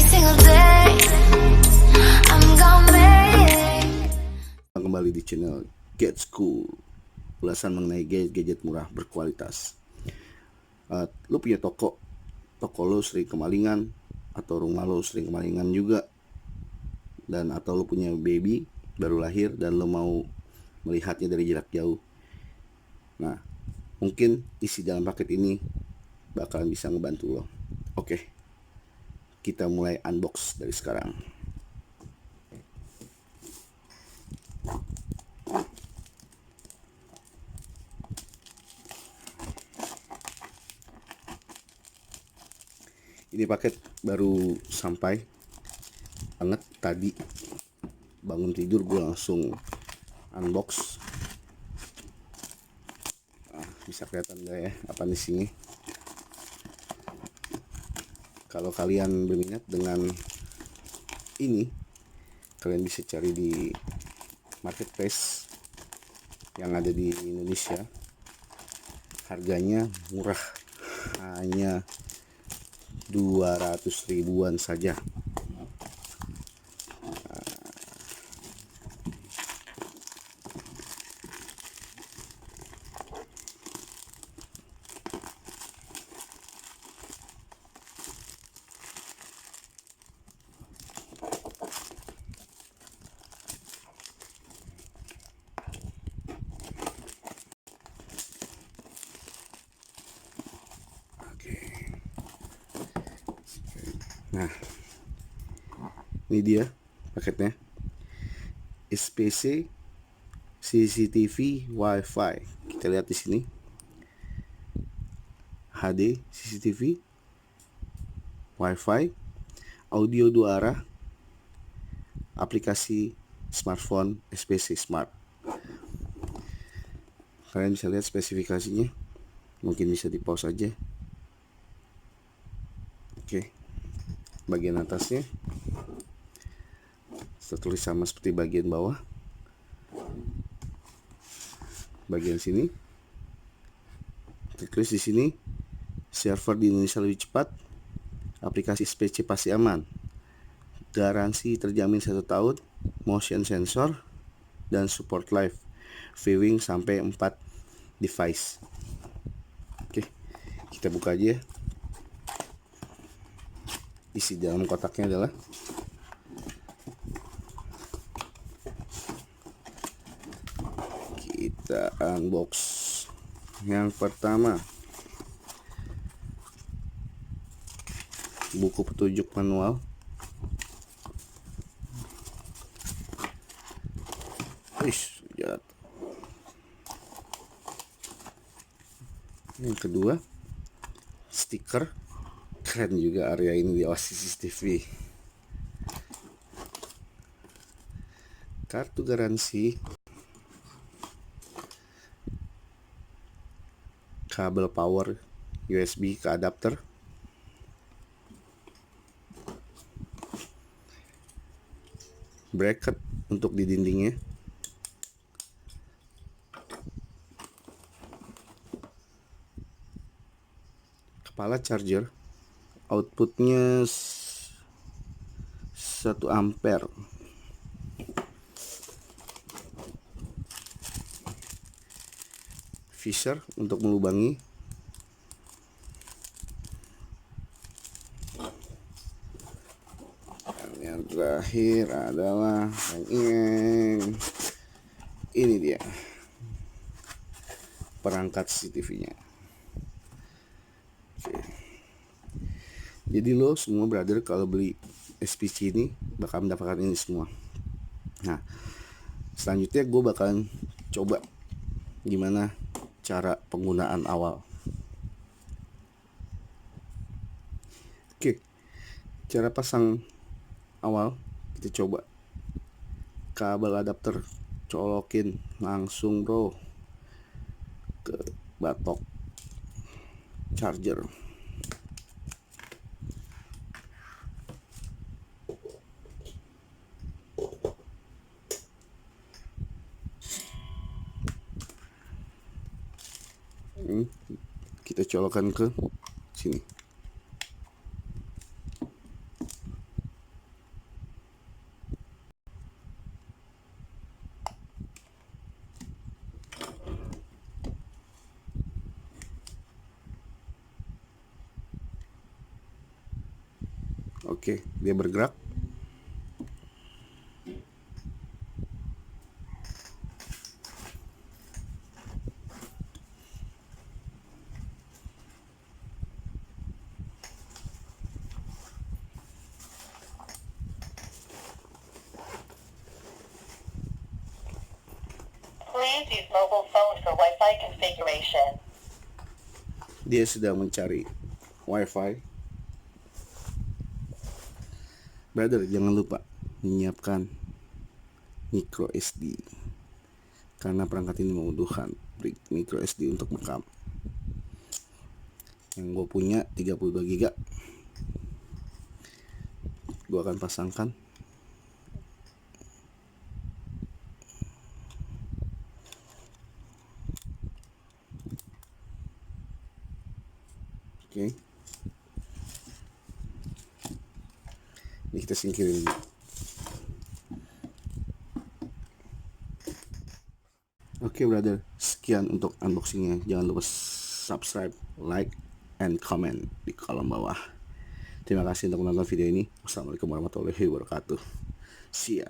single day. I'm gonna make it. Kembali di channel Get School, ulasan mengenai gadget murah berkualitas. Lu punya toko lu sering kemalingan, atau rumah lu sering kemalingan juga, dan atau lu punya baby baru lahir dan lu mau melihatnya dari jarak jauh. Nah, mungkin isi dalam paket ini bakalan bisa ngebantu lo. Oke, kita mulai unbox dari sekarang. Ini paket baru sampai banget tadi. Bangun tidur gue langsung unbox. Bisa kelihatan gak ya apa di sini? Kalau kalian berminat dengan ini, kalian bisa cari di marketplace yang ada di Indonesia. Harganya murah, hanya 200 ribuan saja. Nah, ini dia paketnya. SPC CCTV Wi-Fi. Kita lihat di sini. HD CCTV Wi-Fi, audio 2 arah, aplikasi smartphone SPC Smart. Kalian bisa lihat spesifikasinya. Mungkin bisa di pause aja. Oke. Bagian atasnya tertulis sama seperti bagian bawah. Bagian sini tertulis di sini, server di Indonesia lebih cepat, aplikasi SPC pasti aman, garansi terjamin 1 tahun, motion sensor, dan support live viewing sampai 4 device. Oke, kita buka aja. Isi dalam kotaknya adalah kita unbox. Yang pertama, buku petunjuk manual. Jatuh. Yang kedua, stiker. Keren juga area ini di Oasis TV. Kartu garansi, kabel power USB ke adapter, bracket untuk di dindingnya, kepala charger, outputnya 1 ampere, fisher untuk melubangi, dan yang terakhir adalah ini dia perangkat CCTV-nya. Jadi lo semua brother kalau beli SPC ini bakal mendapatkan ini semua. Nah, selanjutnya gue bakalan coba gimana cara penggunaan awal. Oke, cara pasang awal kita coba. Kabel adapter colokin langsung bro ke batok charger. Kita colokkan ke sini. Oke, dia bergerak. Please use mobile phone for Wi-Fi configuration. Dia sedang mencari wifi. Brother, jangan lupa menyiapkan micro SD, karena perangkat ini membutuhkan micro SD untuk rekam. Yang gue punya 32 GB, gue akan pasangkan. Oke. Ini kita singkirin. Oke brother, sekian untuk unboxingnya. Jangan lupa subscribe, like, and comment di kolom bawah. Terima kasih untuk menonton video ini. Wassalamualaikum warahmatullahi wabarakatuh. See ya.